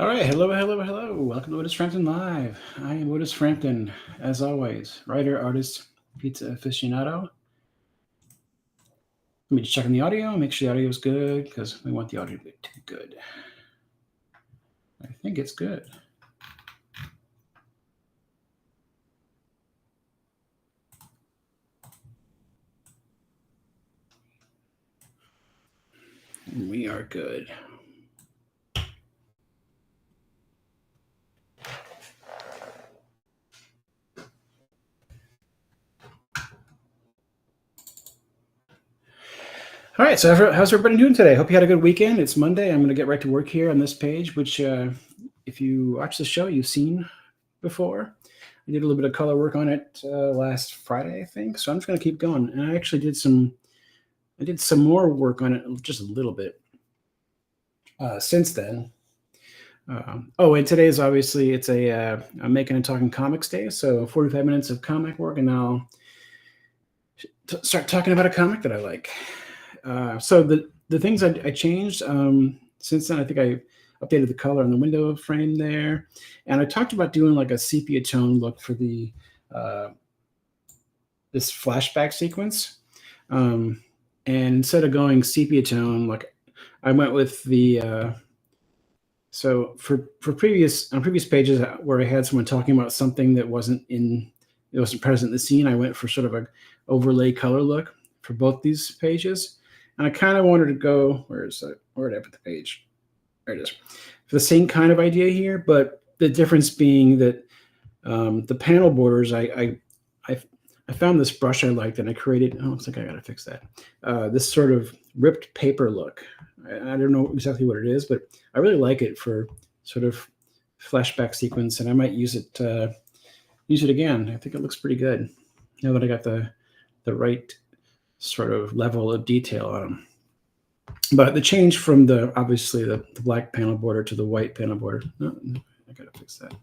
All right, hello. Welcome to Otis Frampton Live. I am Otis Frampton, as always, writer, artist, pizza aficionado. Let me just check on the audio, make sure the audio is good, because we want the audio to be good. I think it's good. We are good. All right, so how's everybody doing today? Hope you had a good weekend. It's Monday. I'm going to get right to work here on this page, which if you watch the show, you've seen before. I did a little bit of color work on it last Friday, I think. So I'm just going to keep going. And I actually did some more work on it, just a little bit since then. And today is obviously it's a Makin and Talkin Comics Day. So 45 minutes of comic work, and I'll start talking about a comic that I like. So the things I changed since then, I think I updated the color on the window frame there, and I talked about doing like a sepia tone look for the this flashback sequence. And instead of going sepia tone, like I went with the so for previous pages where I had someone talking about something that wasn't present in the scene, I went for sort of a overlay color look for both these pages. And I kind of wanted to go, where did I put the page? There it is. For the same kind of idea here, but the difference being that the panel borders, I found this brush I liked, and I created, looks like I got to fix that, this sort of ripped paper look. I don't know exactly what it is, but I really like it for sort of flashback sequence, and I might use it again. I think it looks pretty good now that I got the right sort of level of detail on them. But the change from obviously the black panel border to the white panel border, I gotta fix that.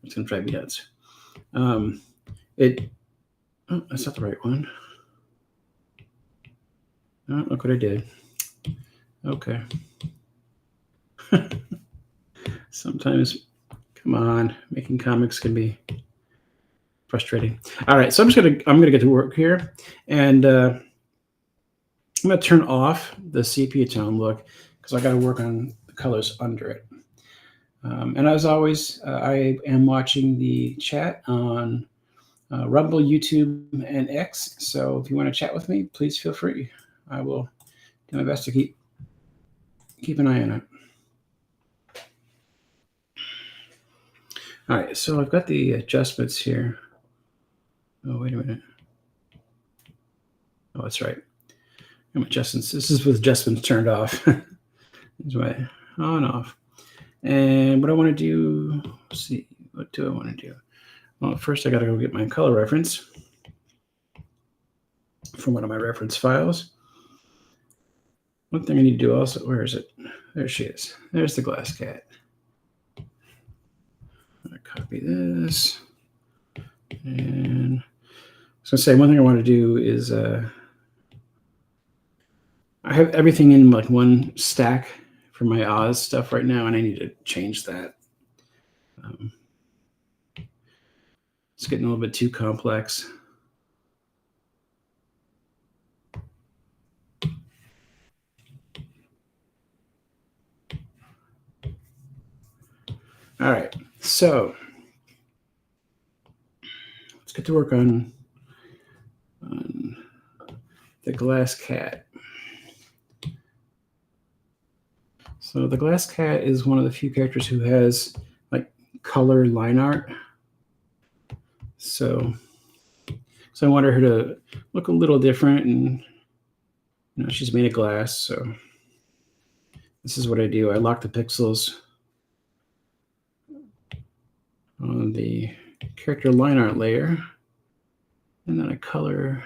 It's gonna drive me nuts. That's not the right one. Oh, look what I did. Okay. Sometimes, come on, making comics can be frustrating. All right, so I'm gonna get to work here, and I'm gonna turn off the sepia tone look because I got to work on the colors under it. And as always, I am watching the chat on Rumble, YouTube, and X. So if you want to chat with me, please feel free. I will do my best to keep an eye on it. All right, so I've got the adjustments here. Oh, wait a minute. Oh, that's right. Adjustments. This is with adjustments turned off. That's right. On, off. And what I want to do, let's see, what do I want to do? Well, first I got to go get my color reference from one of my reference files. One thing I need to do also, where is it? There she is. There's the glass cat. I'm going to copy this. And I was going to say, one thing I want to do is I have everything in like one stack for my Oz stuff right now, and I need to change that. It's getting a little bit too complex. All right, so let's get to work on the glass cat. So the glass cat is one of the few characters who has like color line art. So I wanted her to look a little different, and she's made of glass. So this is what I do. I lock the pixels on the character line art layer, and then I color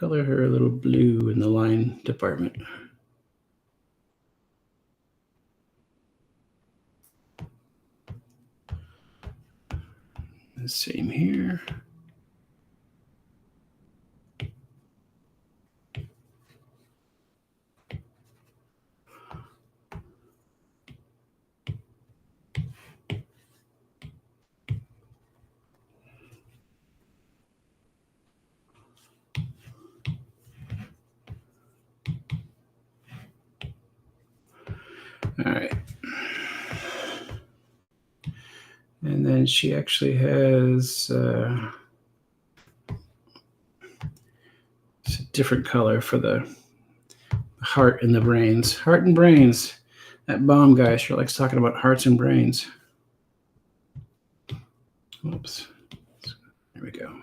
her a little blue in the line department. The same here. All right. And then she actually has it's a different color for the heart and the brains. Heart and brains. That bomb guy sure likes talking about hearts and brains. Oops. There we go.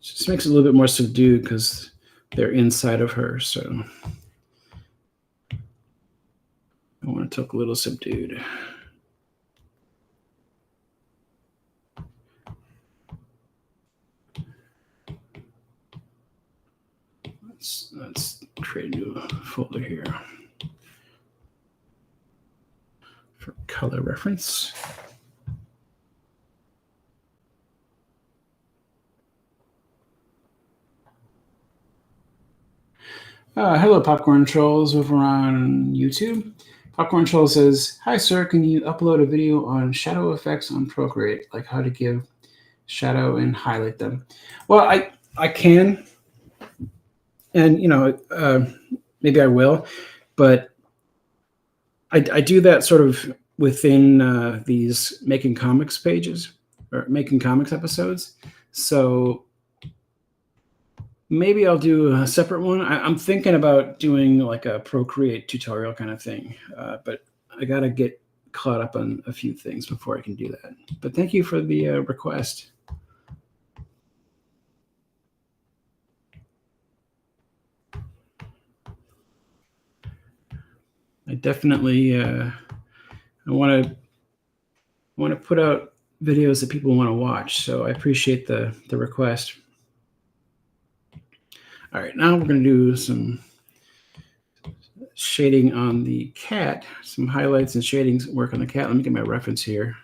Just makes it a little bit more subdued because they're inside of her. So I want to talk a little subdued. Let's create a new folder here for color reference. Hello, Popcorn Trolls over on YouTube. Popcorn Troll says, "Hi, sir. Can you upload a video on shadow effects on Procreate, like how to give shadow and highlight them?" Well, I can, and maybe I will, but I do that sort of within these Making Comics pages or Making Comics episodes. So maybe I'll do a separate one. I'm thinking about doing like a Procreate tutorial kind of thing, but I got to get caught up on a few things before I can do that. But thank you for the request. I definitely I want to put out videos that people want to watch, so I appreciate the request. All right, now we're going to do some shading on the cat, some highlights and shadings work on the cat. Let me get my reference here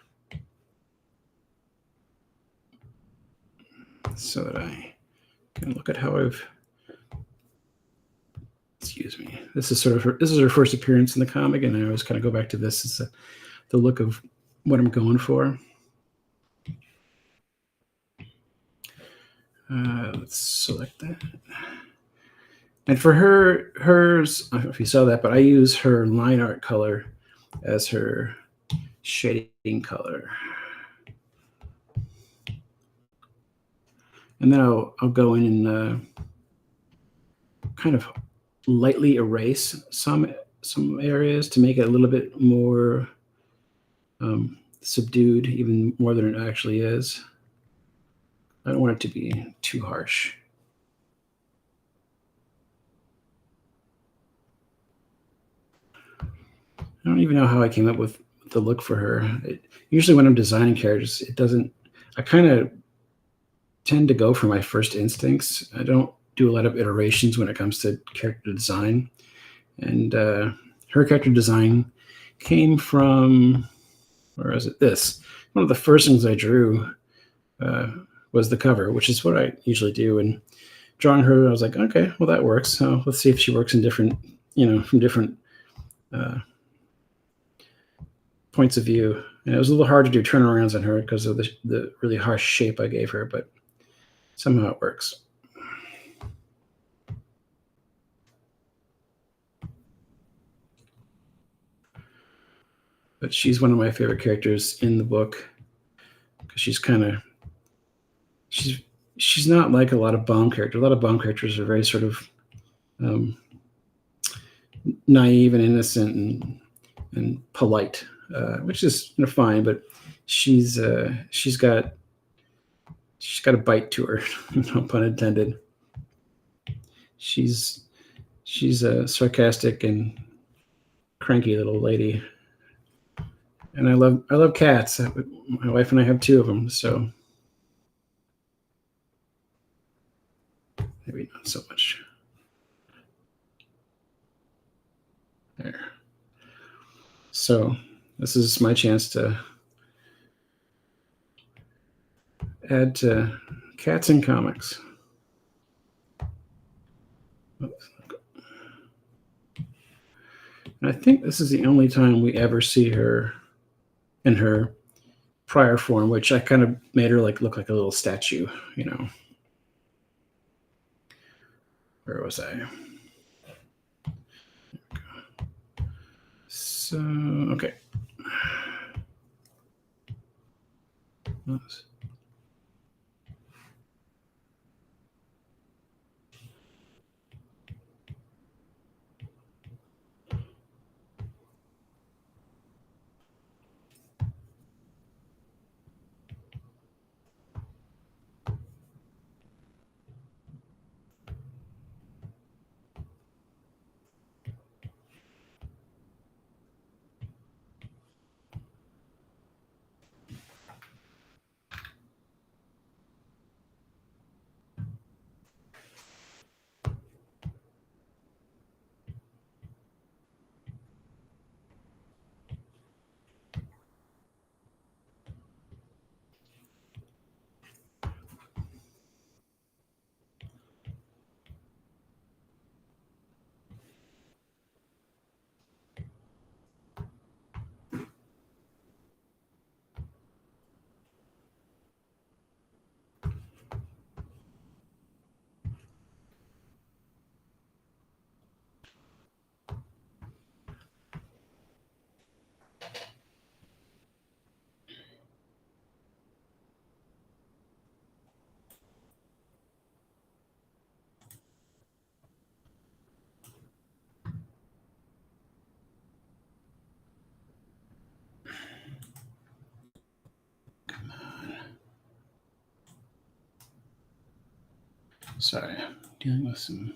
so that I can look at how I've, excuse me. This is her first appearance in the comic, and I always kind of go back to this as the look of what I'm going for. Let's select that. And for hers, I don't know if you saw that, but I use her line art color as her shading color. And then I'll go in and kind of lightly erase some areas to make it a little bit more subdued, even more than it actually is. I don't want it to be too harsh. I don't even know how I came up with the look for her. Usually when I'm designing characters, I kind of tend to go for my first instincts. I don't do a lot of iterations when it comes to character design. And her character design came from, where is it? This. One of the first things I drew was the cover, which is what I usually do. And drawing her, I was like, okay, well, that works. So let's see if she works in different, from different points of view. And it was a little hard to do turnarounds on her because of the really harsh shape I gave her, but somehow it works. But she's one of my favorite characters in the book because she's not like a lot of bomb characters. A lot of bomb characters are very sort of naive and innocent and polite, which is fine. But she's got a bite to her, no pun intended. She's a sarcastic and cranky little lady. And I love cats. My wife and I have 2 of them, so maybe not so much. There. So this is my chance to add to cats in comics. Oops. And I think this is the only time we ever see her in her prior form, which I kind of made her look like a little statue, Where was I? So, okay. Oops. Sorry, I'm dealing with some.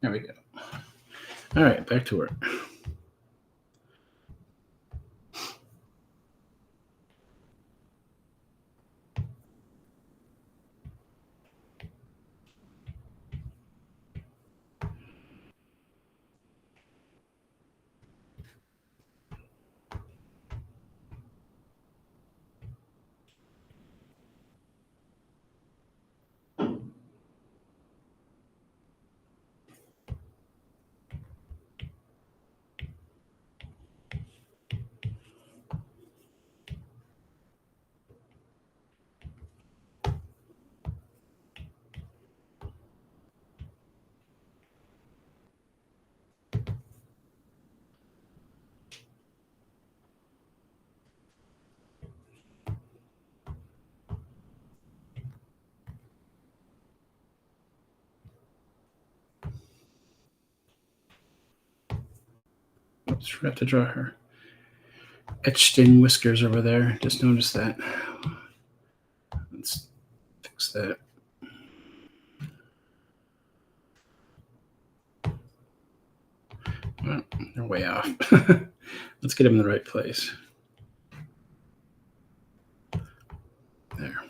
There we go. All right, back to work. Oops, forgot to draw her etched in whiskers over there. Just noticed that. Let's fix that. Well, they're way off. Let's get them in the right place. There.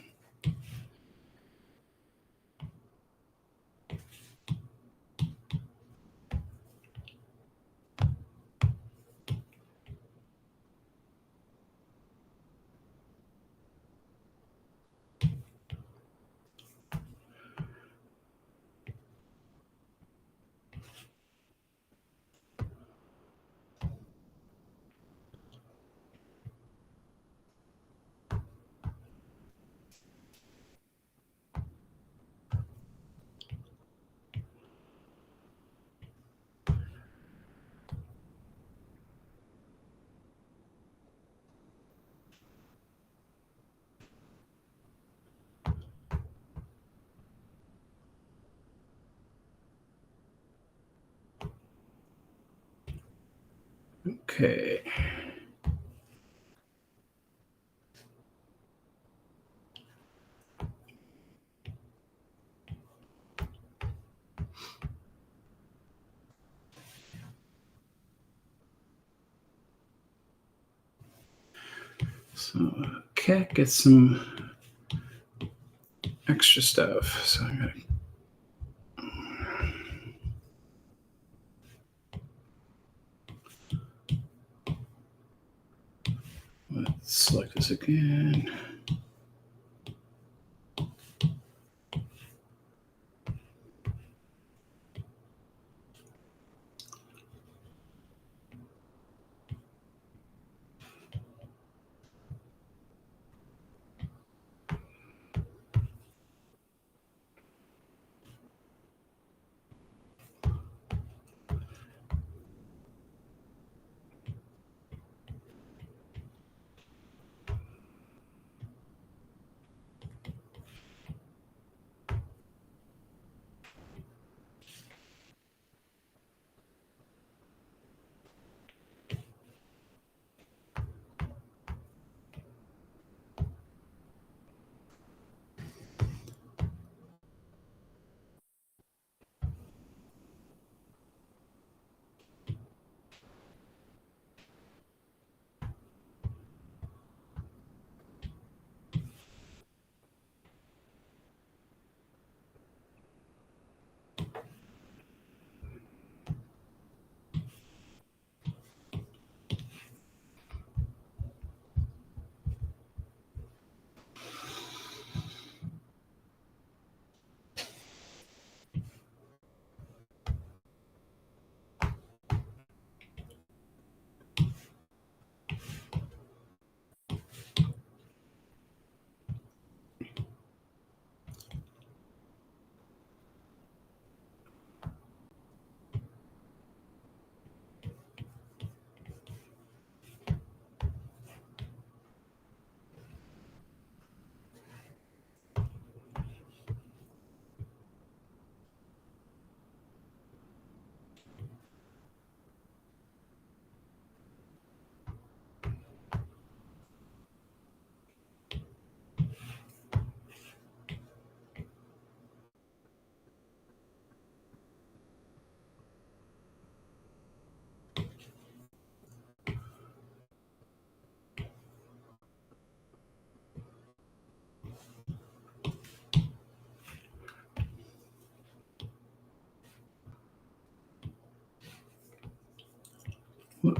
Okay. So cat gets some extra stuff. So I gotta. Let's select this again.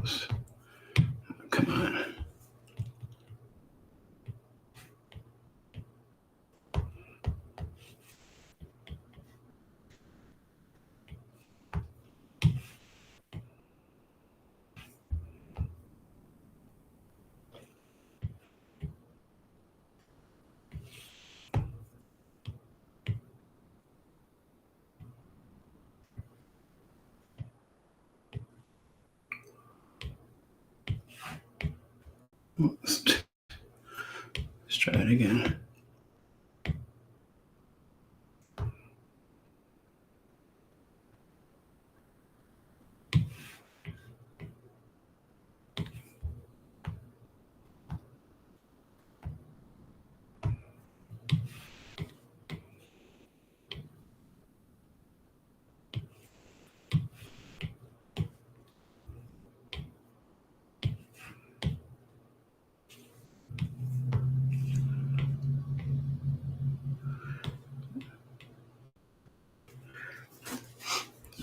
close. Come on. Let's try it again.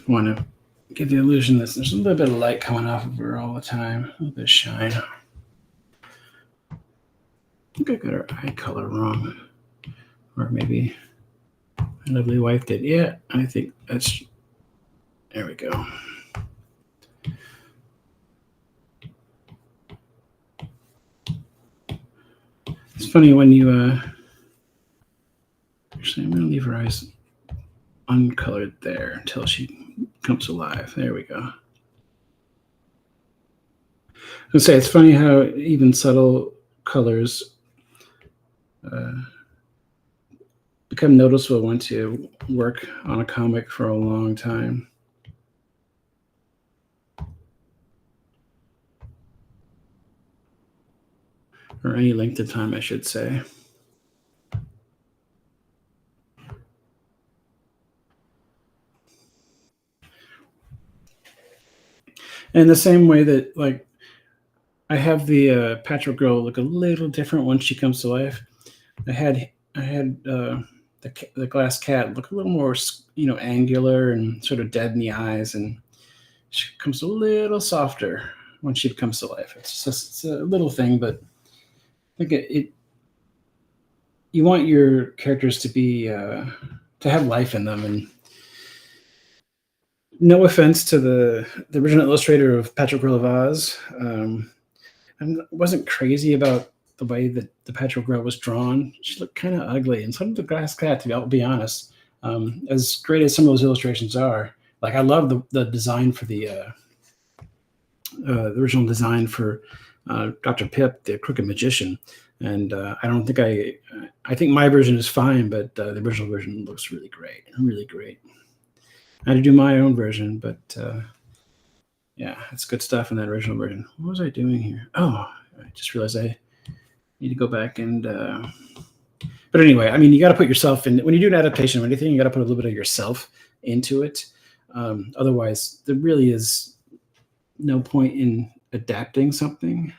Want to give the illusion that there's a little bit of light coming off of her all the time, a little bit of shine. I think I got her eye color wrong, or maybe my lovely wife did. Yeah, I think that's. There we go. It's funny when you actually, I'm going to leave her eyes uncolored there until she comes alive. There we go. I was going to say, it's funny how even subtle colors become noticeable once you work on a comic for a long time. Or any length of time, I should say. And the same way that, like, I have the patchwork girl look a little different once she comes to life. I had the glass cat look a little more, angular and sort of dead in the eyes, and she comes a little softer when she comes to life. It's a little thing, but I think you want your characters to be to have life in them. And no offense to the original illustrator of Patchwork Girl of Oz, I wasn't crazy about the way that the Patchwork Girl was drawn. She looked kind of ugly, and so did the glass cat, to be honest. As great as some of those illustrations are, like, I love the design for the original design for Dr. Pip, the Crooked Magician. And I don't think I think my version is fine, but the original version looks really great, really great. I had to do my own version, but yeah, it's good stuff in that original version. What was I doing here? Oh, I just realized I need to go back and. But anyway, I mean, you got to put yourself in. When you do an adaptation of anything, you got to put a little bit of yourself into it. Otherwise, there really is no point in adapting something.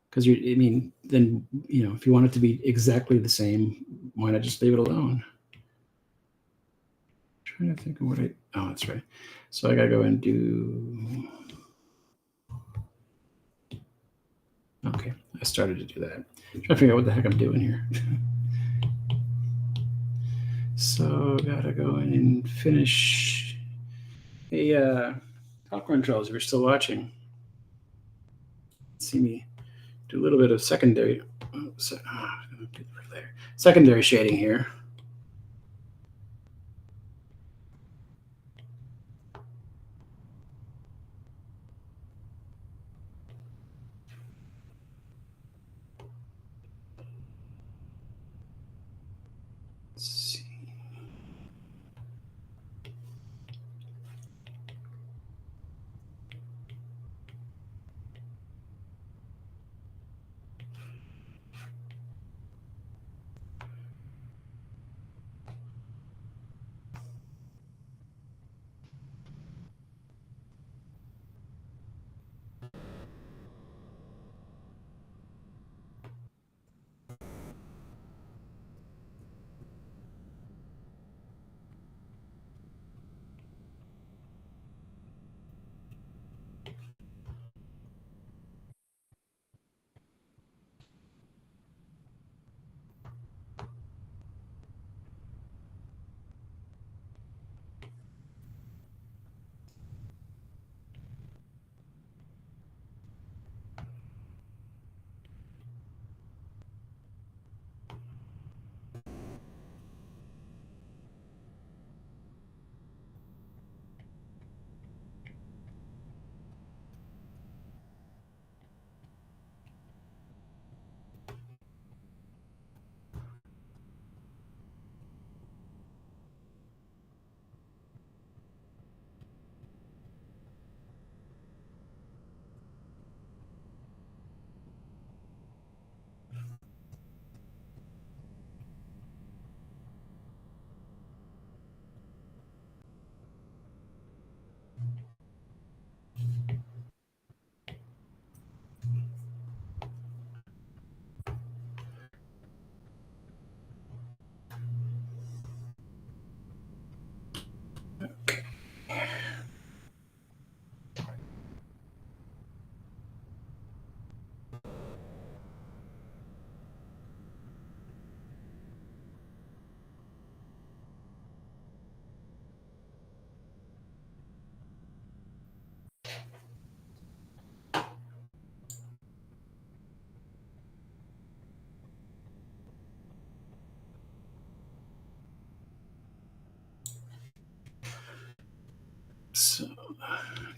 Because then, if you want it to be exactly the same, why not just leave it alone? I'm trying to think of oh, that's right. So I got to go and do. Okay, I started to do that. I'm trying to figure out what the heck I'm doing here. So got to go in and finish. Hey, Popcorn Trolls, if you're still watching, see me do a little bit of secondary secondary shading here. Let's see.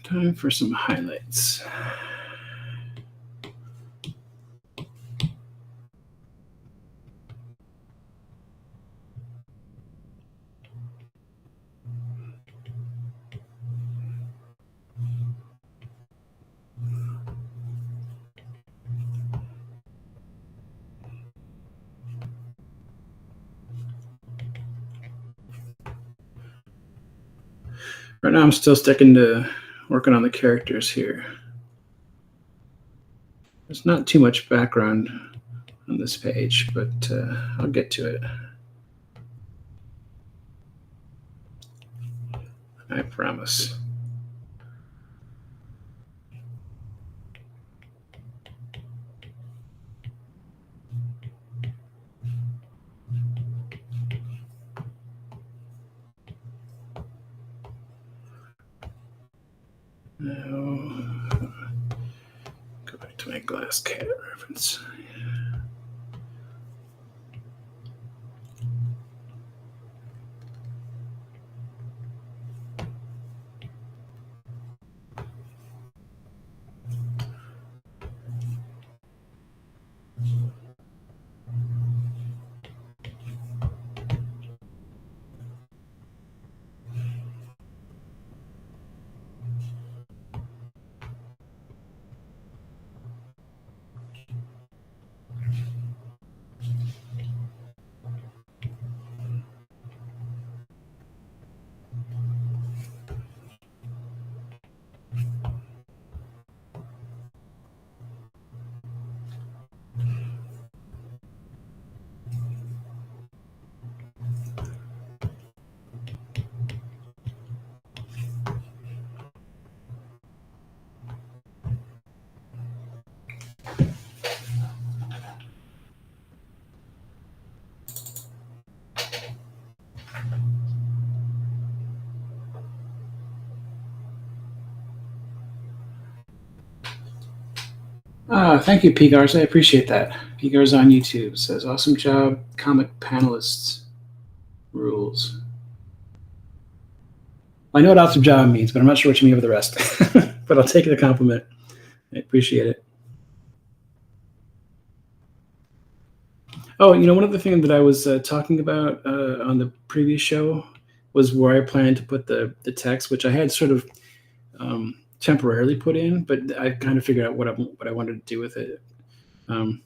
time for some highlights. Right now I'm still sticking to working on the characters here. There's not too much background on this page, but I'll get to it. I promise. Now, go back to my glass cat reference. Thank you, Pigars. I appreciate that. Pigars on YouTube says, awesome job, comic panelists. Rules. I know what awesome job means, but I'm not sure what you mean with the rest. But I'll take the compliment. I appreciate it. Oh, one of the things that I was talking about on the previous show was where I planned to put the text, which I had sort of temporarily put in, but I kind of figured out what I wanted to do with it. And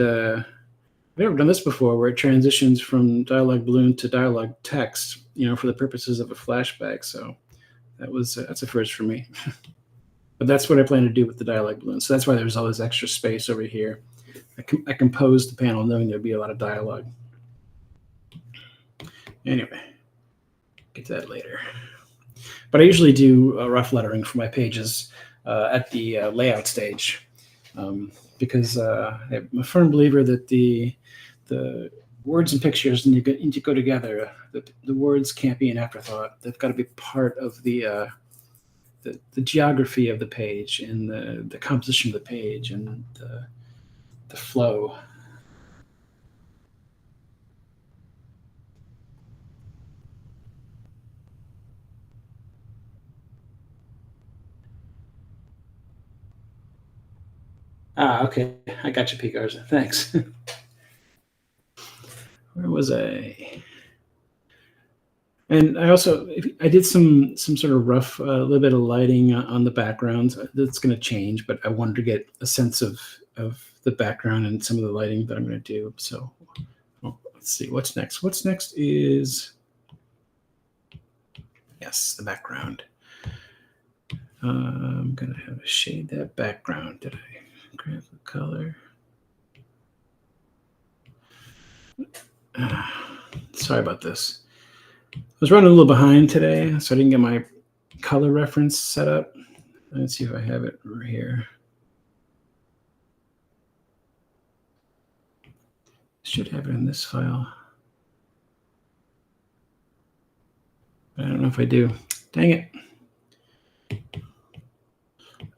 I've never done this before, where it transitions from dialogue balloon to dialogue text, for the purposes of a flashback. So that's a first for me. But that's what I plan to do with the dialogue balloon. So that's why there's all this extra space over here. I composed the panel knowing there'd be a lot of dialogue. Anyway, get to that later. But I usually do rough lettering for my pages at the layout stage, because I'm a firm believer that the words and pictures need to go together. The words can't be an afterthought. They've got to be part of the geography of the page and the composition of the page and the flow. Okay. I got you, P. Garza. Thanks. Where was I? And I did some sort of rough, little bit of lighting on the background. That's going to change, but I wanted to get a sense of the background and some of the lighting that I'm going to do. So let's see what's next. What's next is, yes, the background. I'm going to have to shade that background. Did I grab the color? Sorry about this. I was running a little behind today, so I didn't get my color reference set up. Let's see if I have it right here. Should have it in this file. I don't know if I do. Dang it.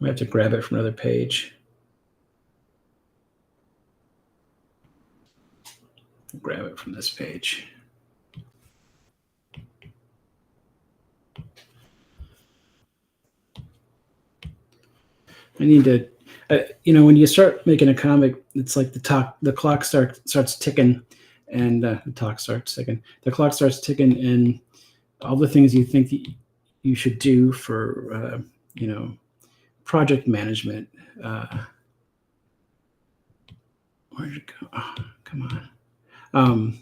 I have to grab it from another page. Grab it from this page. I need to, when you start making a comic, it's like the clock starts ticking, and the clock starts ticking. The clock starts ticking, and all the things you think that you should do for, project management. Where did it go? Oh, come on.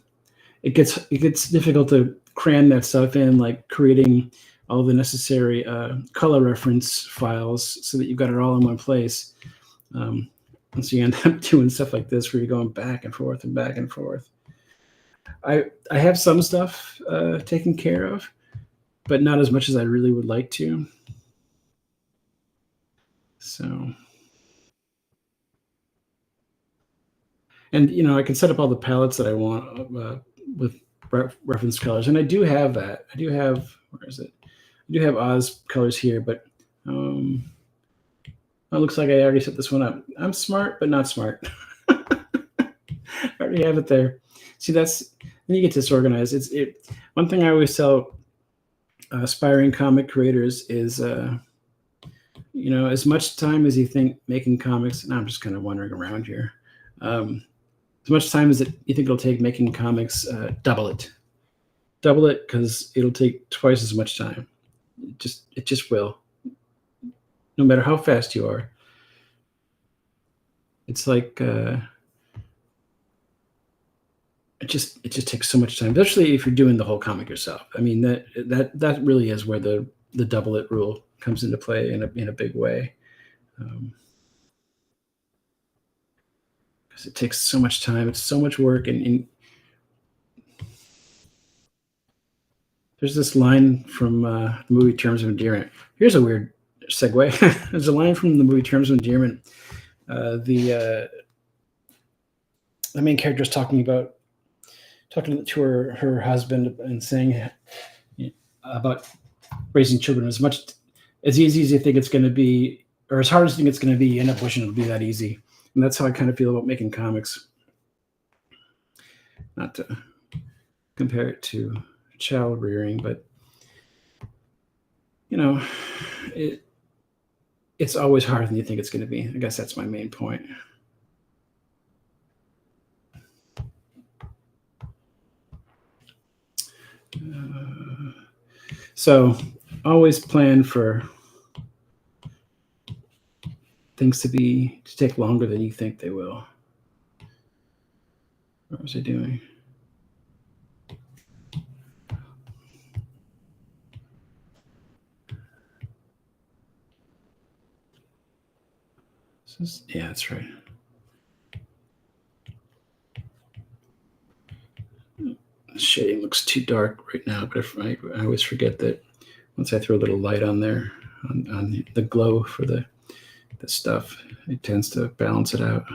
It gets difficult to cram that stuff in, like creating all the necessary color reference files so that you've got it all in one place. And so you end up doing stuff like this where you're going back and forth and back and forth. I have some stuff taken care of, but not as much as I really would like to. So, and I can set up all the palettes that I want with reference colors, and I do have that. I do have, where is it? I do have Oz colors here, but it looks like I already set this one up. I'm smart, but not smart. I already have it there. See, when you get disorganized. One thing I always tell aspiring comic creators is, as much time as you think making comics, and I'm just kind of wandering around here. As much time as you think it'll take making comics, double it. Double it, because it'll take twice as much time. It just will. No matter how fast you are. It's like it just takes so much time, especially if you're doing the whole comic yourself. I mean, that really is where the double it rule comes into play in a big way. Because it takes so much time, it's so much work, and there's this line from the movie Terms of Endearment. Here's a weird segue. There's a line from the movie Terms of Endearment. The main character is talking to her husband and saying about raising children. As easy as you think it's going to be, or as hard as you think it's going to be, you end up wishing it'll be that easy. And that's how I kind of feel about making comics. Not to compare it to child rearing, but it's always harder than you think it's going to be. I guess that's my main point. So always plan for things to take longer than you think they will. What was I doing? Yeah, that's right. The shading looks too dark right now, but I always forget that once I throw a little light on there, on the glow for the stuff, it tends to balance it out.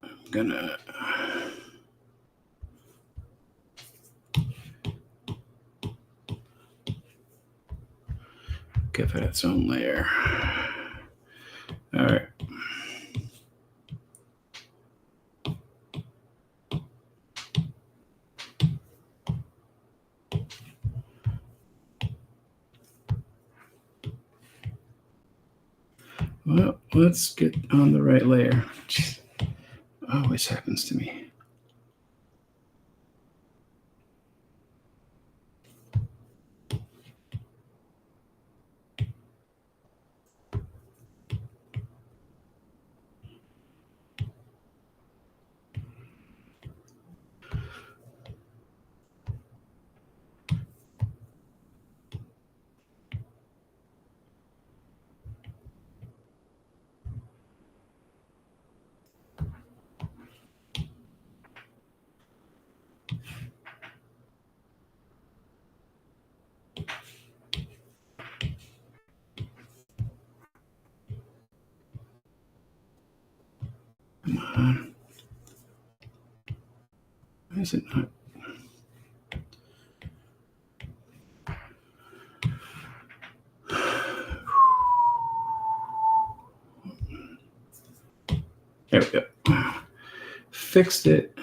I'm gonna give it its own layer. All right. Well, let's get on the right layer. Always happens to me. on. Why is it not? There we go. Fixed it.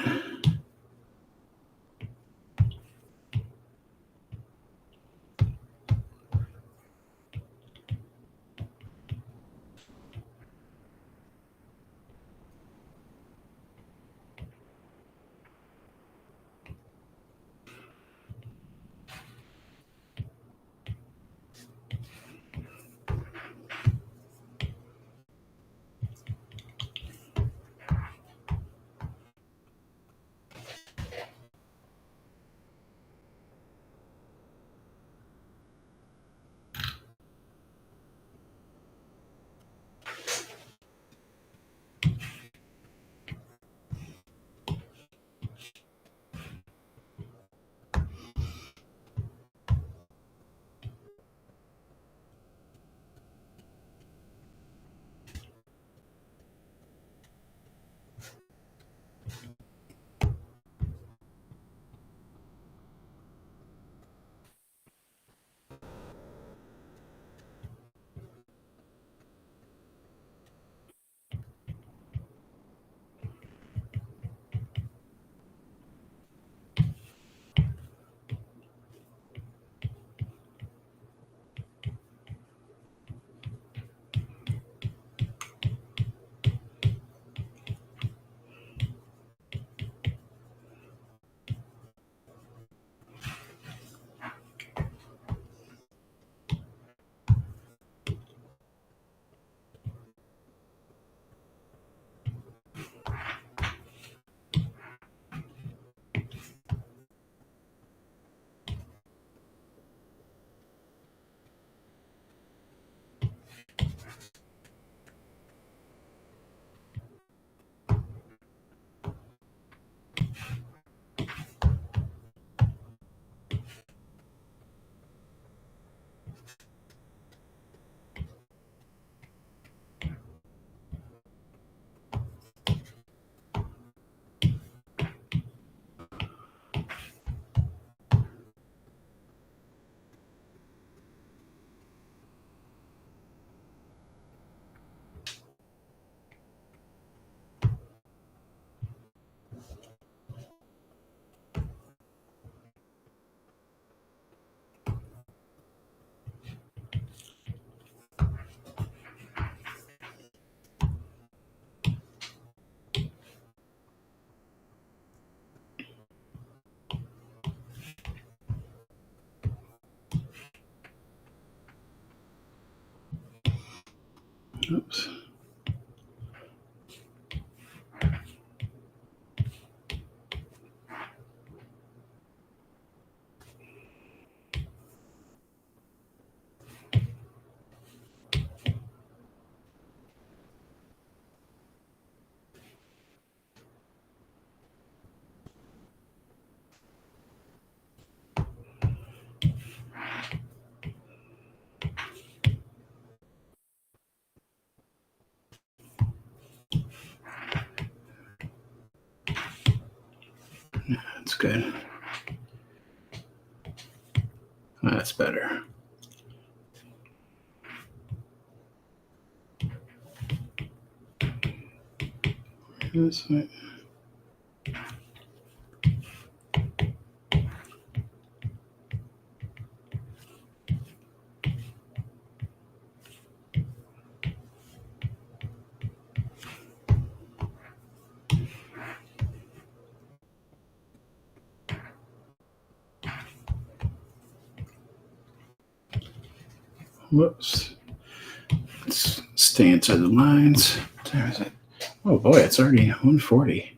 Oops. That's good. That's better. This way. Whoops. Let's stay inside the lines. There is it. Oh boy, it's already 140.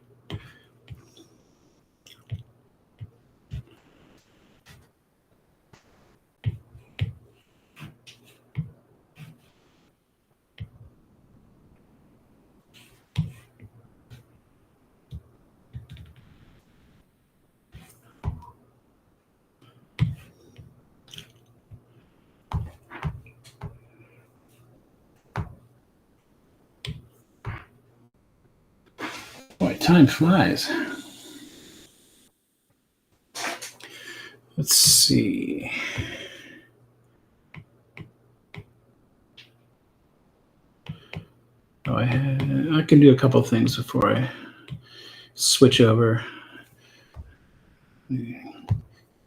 Time flies. Let's see. Oh, I can do a couple of things before I switch over. Let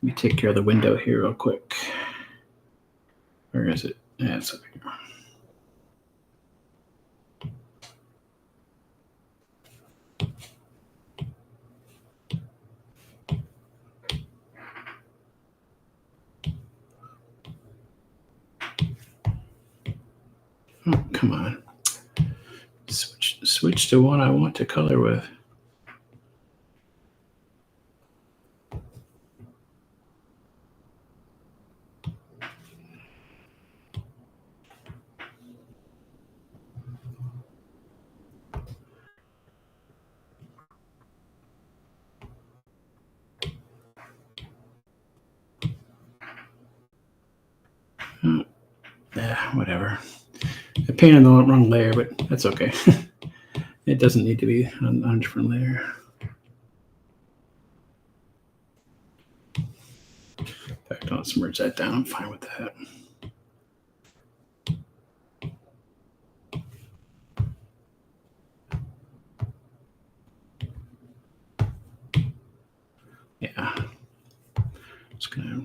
me take care of the window here real quick. Where is it? Yeah, it's over here. Oh, come on. Switch to one I want to color with. Yeah, whatever. I painted the wrong layer, but that's okay. It doesn't need to be on a different layer. In fact, I'll merge that down. I'm fine with that. Yeah. Just gonna.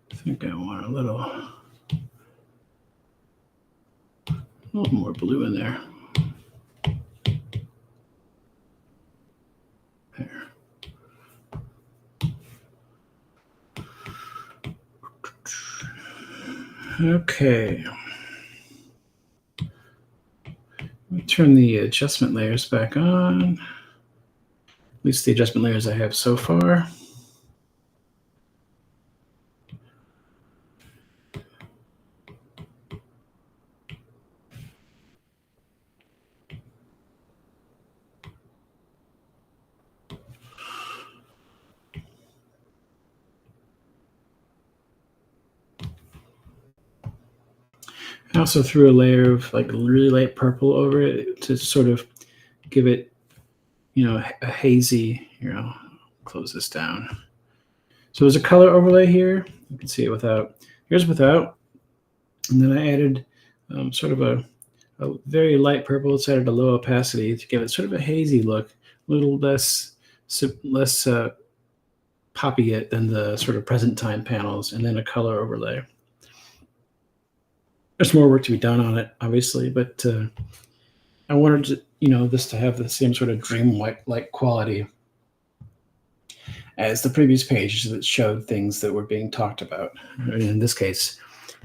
I think I want a little more blue in there. There. Okay. Let me turn the adjustment layers back on. At least the adjustment layers I have so far. I also threw a layer of like really light purple over it to sort of give it, a hazy, close this down. So there's a color overlay here. You can see it without. Here's without. And then I added sort of a very light purple. It's added a low opacity to give it sort of a hazy look, a little less poppy it than the sort of present time panels, and then a color overlay. There's more work to be done on it, obviously, but I wanted to, this to have the same sort of dream-like quality as the previous pages that showed things that were being talked about. And in this case,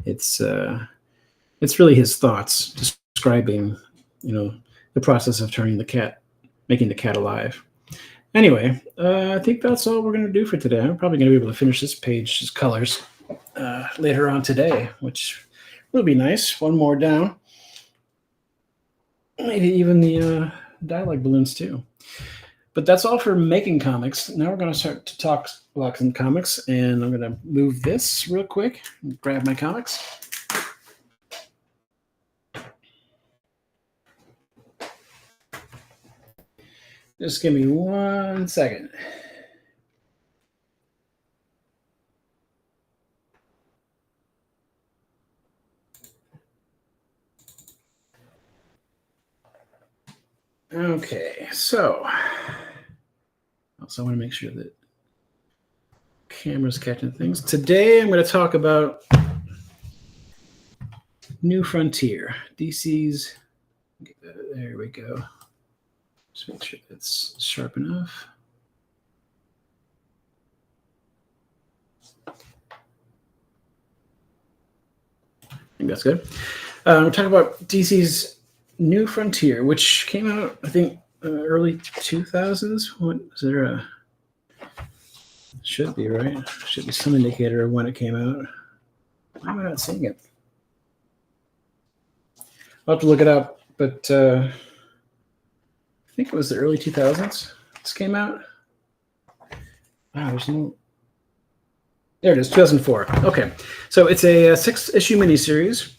it's really his thoughts describing, the process of making the cat alive. Anyway, I think that's all we're going to do for today. I'm probably going to be able to finish this page's colors later on today, which will be nice. One more down. Maybe even the dialogue balloons too. But that's all for making comics. Now we're going to start to talk about some comics, and I'm going to move this real quick and grab my comics. Just give me 1 second. Okay, so also want to make sure that camera's catching things. Today I'm going to talk about New Frontier, DC's. There we go. Just make sure it's sharp enough. I think that's good. We're talking about DC's New Frontier, which came out, I think, early 2000s. What is there? Should be right. Should be some indicator of when it came out. Why am I not seeing it? I'll have to look it up, but I think it was the early 2000s. This came out. Wow, there's no. There it is, 2004. Okay, so it's a 6-issue miniseries.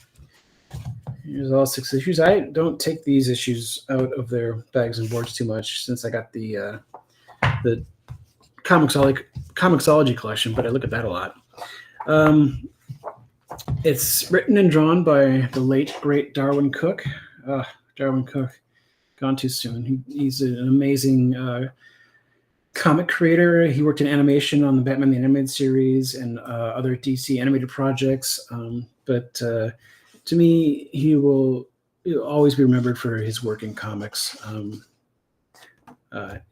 Here's all 6 issues. I don't take these issues out of their bags and boards too much since I got the Comixology collection, but I look at that a lot. It's written and drawn by the late, great Darwin Cook. Darwin Cook, gone too soon. He's an amazing comic creator. He worked in animation on the Batman the Animated Series and other DC animated projects. But to me, he'll always be remembered for his work in comics.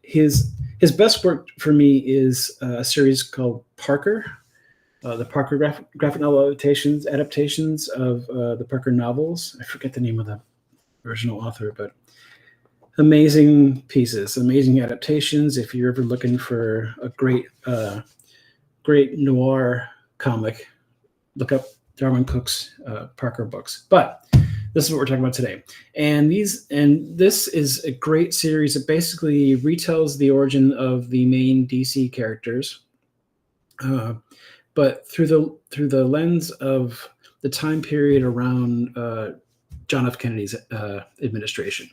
His best work for me is a series called Parker, the Parker graphic novel adaptations of the Parker novels. I forget the name of the original author, but amazing pieces, amazing adaptations. If you're ever looking for a great noir comic, look up Darwin Cook's Parker books. But this is what we're talking about today. And this is a great series that basically retells the origin of the main DC characters, but through the lens of the time period around John F. Kennedy's administration,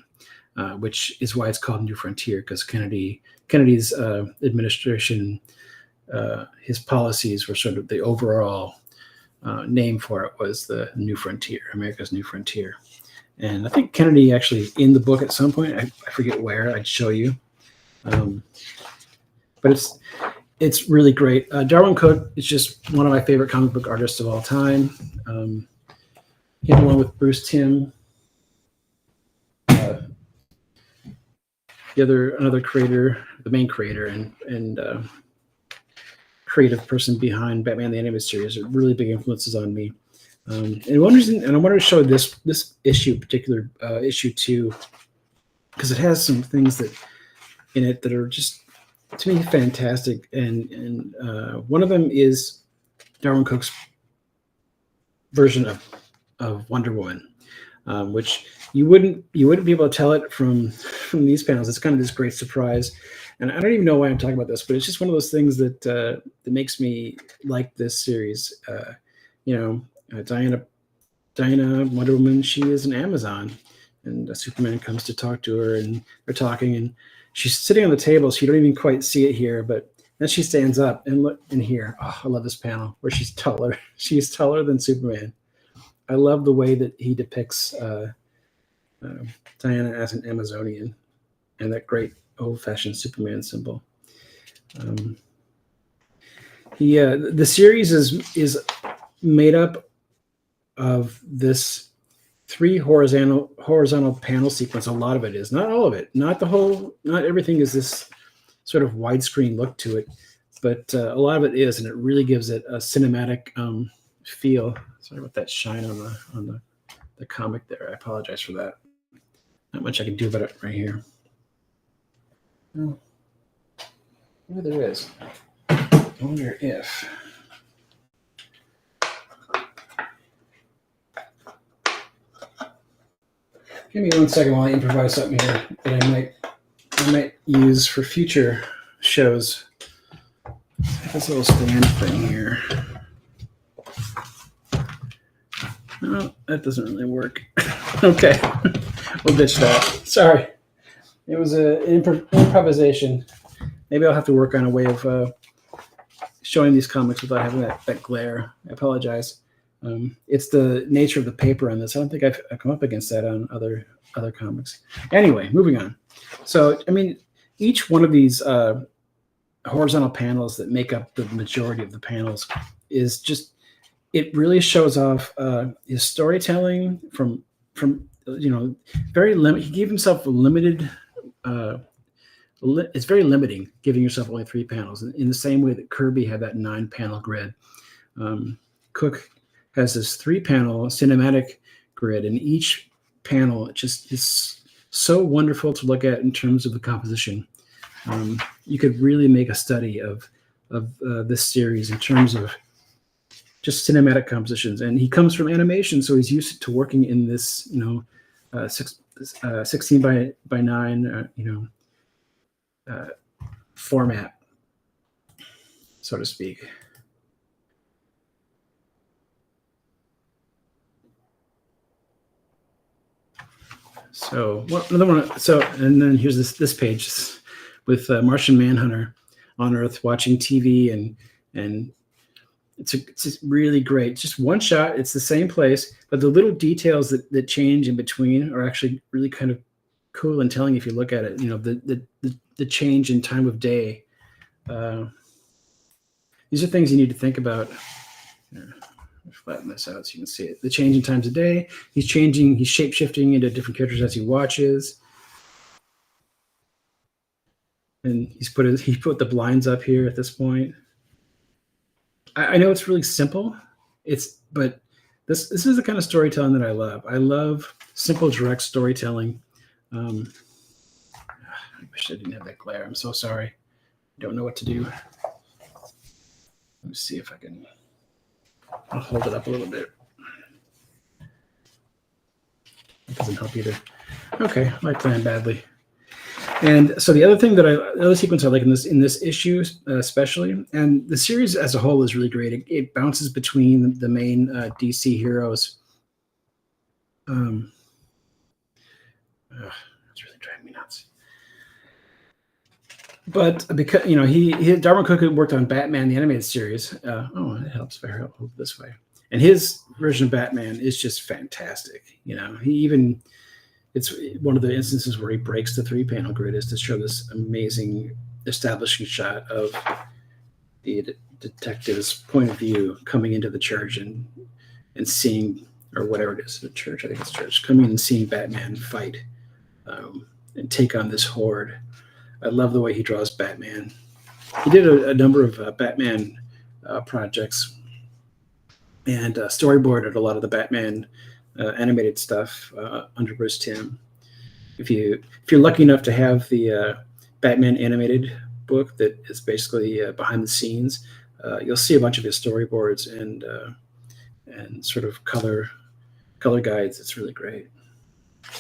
which is why it's called New Frontier, because Kennedy's administration, his policies were sort of the overall name for it was the New Frontier, America's New Frontier. And I think Kennedy actually in the book at some point, I forget where, I'd show you. But it's really great. Darwin Cook is just one of my favorite comic book artists of all time. Him along with Bruce Timm, another creator, the main creator and creative person behind Batman the Animated Series, are really big influences on me. And I wanted to show this issue, particular issue 2, because it has some things in it that are just, to me, fantastic. And one of them is Darwin Cook's version of Wonder Woman, which you wouldn't be able to tell it from these panels. It's kind of this great surprise. And I don't even know why I'm talking about this, but it's just one of those things that makes me like this series. Diana, Wonder Woman, she is an Amazon, and Superman comes to talk to her, and they're talking, and she's sitting on the table, so you don't even quite see it here, but then she stands up and look in here. Oh, I love this panel where she's taller. She's taller than Superman. I love the way that he depicts Diana as an Amazonian, and that great old-fashioned Superman symbol. The series is made up of this 3 horizontal panel sequence. A lot of it is, not all of it, not everything is this sort of widescreen look to it, but a lot of it is, and it really gives it a cinematic feel. Sorry about that shine on the comic there. I apologize for that. Not much I can do about it right here. Oh, maybe there is. I wonder if. Give me 1 second while I improvise something here that I might use for future shows. This little stand thing here. No, that doesn't really work. Okay, we'll ditch that. Sorry, it was an improvisation. Maybe I'll have to work on a way of showing these comics without having that glare. I apologize. It's the nature of the paper on this. I don't think I've come up against that on other comics. Anyway, moving on. So, I mean, each one of these horizontal panels that make up the majority of the panels is just, it really shows off his storytelling from very limited. He gave himself a limited. It's very limiting, giving yourself only 3 panels. In the same way that Kirby had that 9-panel grid, Cook has this 3-panel cinematic grid, and each panel. It just is so wonderful to look at in terms of the composition. You could really make a study of this series in terms of just cinematic compositions. And he comes from animation, so he's used to working in this, 16 by 9, format, so to speak. So another one. So, and then here's this page with Martian Manhunter on Earth watching TV, and it's really great. Just one shot. It's the same place, but the little details that change in between are actually really kind of cool and telling if you look at it. The change in time of day. These are things you need to think about. Here, flatten this out so you can see it. The change in times of day. He's shape-shifting into different characters as he watches. And he put the blinds up here at this point. I know it's really simple. But this is the kind of storytelling that I love. I love simple, direct storytelling. I wish I didn't have that glare. I'm so sorry. I don't know what to do. Let me see if I can. I'll hold it up a little bit. It doesn't help either. Okay, I planned badly. And so the other sequence I like in this issue especially, and the series as a whole is really great. It bounces between the main DC heroes. It's really driving me nuts. But because Darwin Cook had worked on Batman the animated series. It helps if I hold this way. And his version of Batman is just fantastic. It's one of the instances where he breaks the 3-panel grid is to show this amazing establishing shot of the detective's point of view coming into the church and seeing, or whatever it is, the church, I think it's church, coming in and seeing Batman fight and take on this horde. I love the way he draws Batman. He did a number of Batman projects and storyboarded a lot of the Batman animated stuff under Bruce Timm. If you're lucky enough to have the Batman animated book that is basically behind the scenes, you'll see a bunch of his storyboards and sort of color guides. It's really great.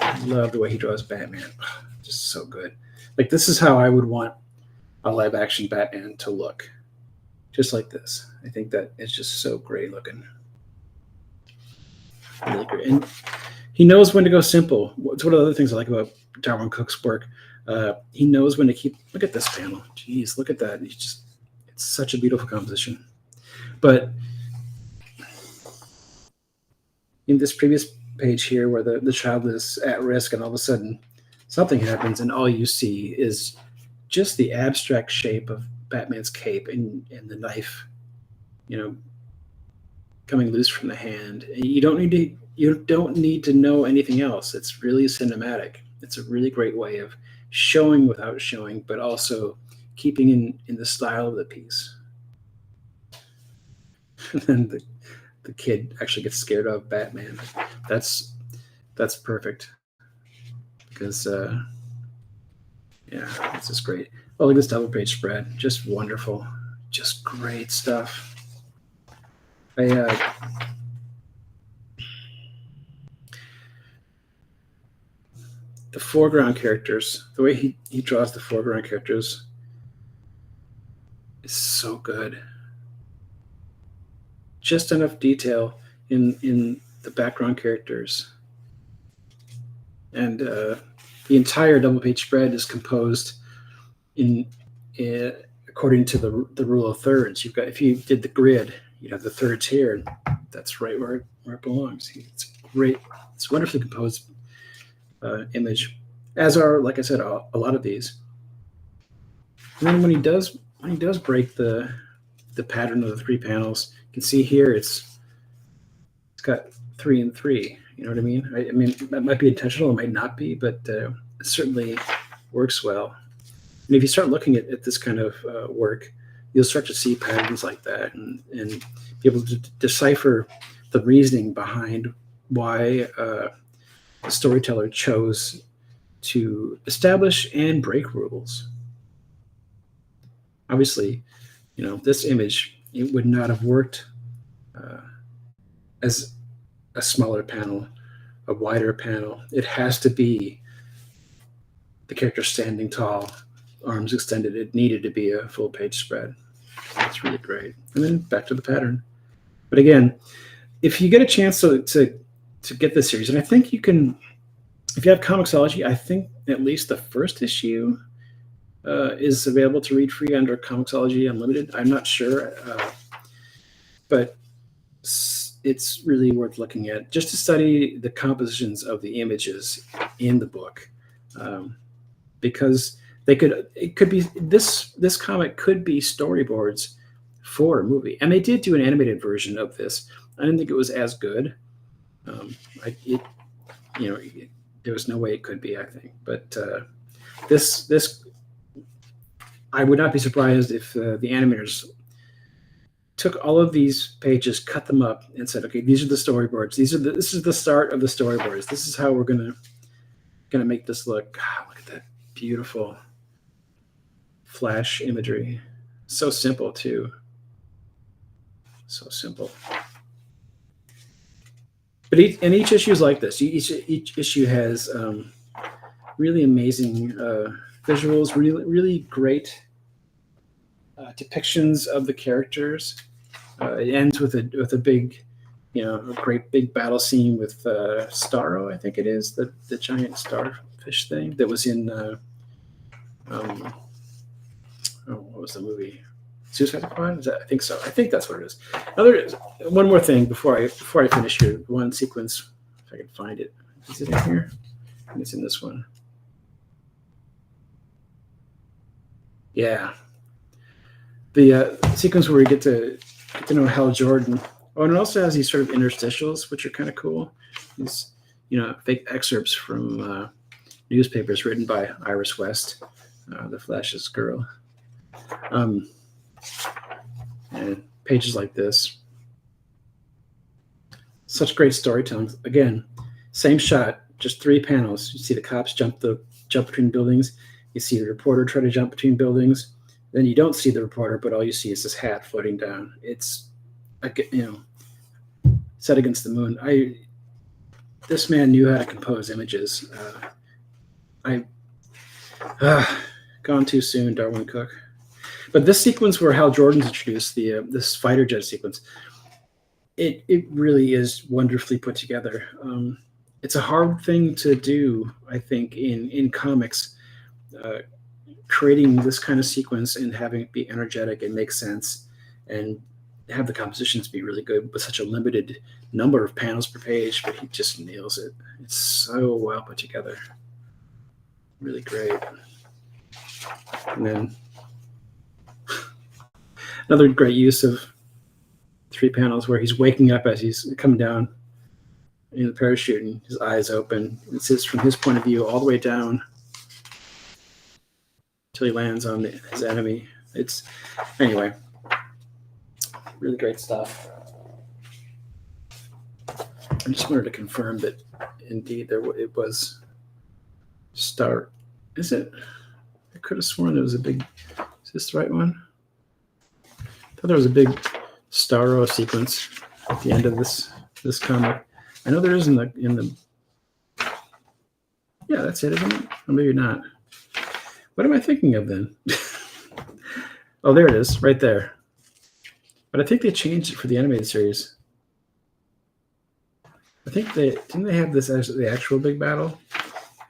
I love the way he draws Batman. Just so good. Like, this is how I would want a live action Batman to look. Just like this. I think that it's just so great looking. Really great. And he knows when to go simple. It's one of the other things I like about Darwin Cook's work. He knows when to look at this panel. Jeez, look at that. It's such a beautiful composition. But in this previous page here where the child is at risk and all of a sudden something happens and all you see is just the abstract shape of Batman's cape and the knife, coming loose from the hand. You don't need to know anything else. It's really cinematic. It's a really great way of showing without showing, but also keeping in the style of the piece. And then the kid actually gets scared of Batman. That's perfect. Because this is great. Oh, look at this double page spread. Just wonderful. Just great stuff. The foreground characters, the way he draws the foreground characters is so good. Just enough detail in the background characters. And the entire double page spread is composed according to the rule of thirds. If you did the grid, you have the thirds here, and that's right where it belongs. It's great. It's a wonderfully composed image, as are, like I said, a lot of these. And then when he does break the pattern of the 3 panels, you can see here it's got 3 and 3. You know what I mean? I mean, that might be intentional, it might not be, but it certainly works well. And if you start looking at this kind of work, you'll start to see patterns like that and be able to decipher the reasoning behind why the storyteller chose to establish and break rules. Obviously, this image, it would not have worked as a smaller panel, a wider panel. It has to be the character standing tall, arms extended. It needed to be a full page spread. That's really great. And then back to the pattern. But again, if you get a chance to get this series, and I think you can, if you have Comixology, I think at least the first issue is available to read free under Comixology Unlimited. I'm not sure, but it's really worth looking at just to study the compositions of the images in the book, because it could be this comic could be storyboards for a movie, and they did do an animated version of this. I didn't think it was as good. There was no way it could be, I think, but this I would not be surprised if the animators took all of these pages, cut them up, and said, "Okay, these are the storyboards. This is the start of the storyboards. This is how we're gonna make this look." God, look at that beautiful flash imagery. So simple too. So simple. But each issue is like this. Each issue has really amazing visuals, really great depictions of the characters. It ends with a big, a great big battle scene with Starro, I think it is, the giant starfish thing that was in what was the movie? Suicide Squad? I think so. I think that's what it is. One more thing before I finish here. One sequence, if I can find it. Is it in here? I think it's in this one. Yeah. The sequence where we get to know Hal Jordan. Oh, and it also has these sort of interstitials, which are kind of cool. These, fake excerpts from newspapers written by Iris West, the Flash's girl. And pages like this. Such great storytelling. Again, same shot, just 3 panels. You see the cops jump between buildings. You see the reporter try to jump between buildings. Then you don't see the reporter, but all you see is this hat floating down. It's, set against the moon. This man knew how to compose images. Gone too soon, Darwin Cook. But this sequence where Hal Jordan's introduced, this fighter jet sequence, it really is wonderfully put together. It's a hard thing to do, I think, in comics, creating this kind of sequence and having it be energetic and make sense and have the compositions be really good with such a limited number of panels per page, but he just nails it. It's so well put together. Really great. And then another great use of 3 panels where he's waking up as he's coming down in the parachute and his eyes open. It's just from his point of view all the way down until he lands on his enemy. Anyway, really great stuff. I just wanted to confirm that indeed it was Star. Is it? I could have sworn there was a big. Is this the right one? I thought there was a big Starro sequence at the end of this comic. I know there is in the. Yeah, that's it, isn't it? Or maybe not. What am I thinking of then? Oh, there it is, right there. But I think they changed it for the animated series. I think didn't they have this as the actual big battle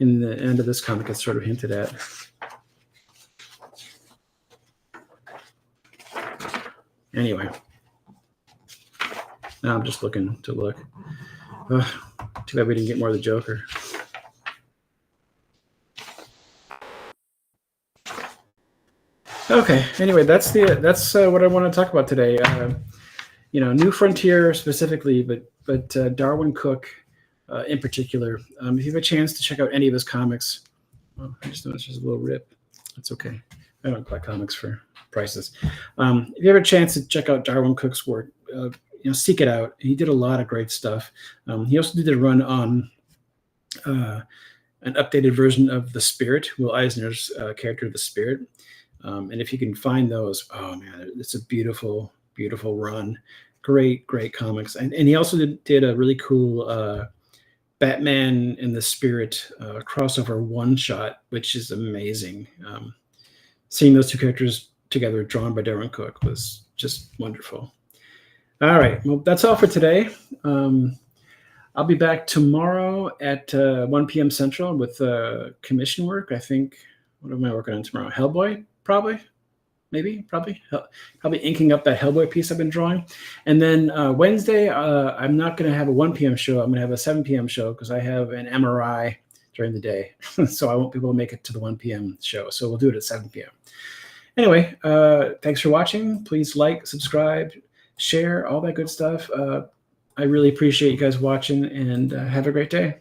in the end of this comic? It's sort of hinted at. Anyway, now I'm just looking to look. Too bad we didn't get more of the Joker. Okay. Anyway, that's what I want to talk about today. New Frontier specifically, but Darwin Cook in particular. If you have a chance to check out any of his comics, I just noticed there's a little rip. That's okay. I don't buy comics for prices. If you have a chance to check out Darwin Cook's work, seek it out. He did a lot of great stuff. He also did a run on an updated version of The Spirit, Will Eisner's character, The Spirit. And if you can find those, oh man, it's a beautiful, beautiful run. Great, great comics. And he also did a really cool Batman and the Spirit crossover one-shot, which is amazing. Seeing those two characters together, drawn by Darwin Cook, was just wonderful. All right, well, that's all for today. I'll be back tomorrow at 1 p.m. Central with commission work. I think, what am I working on tomorrow? Hellboy, probably. Probably inking up that Hellboy piece I've been drawing. And then Wednesday, I'm not going to have a 1 p.m. show. I'm going to have a 7 p.m. show because I have an MRI during the day. So I won't be able to make it to the 1 p.m. show. So we'll do it at 7 p.m. Anyway, thanks for watching. Please like, subscribe, share, all that good stuff. I really appreciate you guys watching, and have a great day.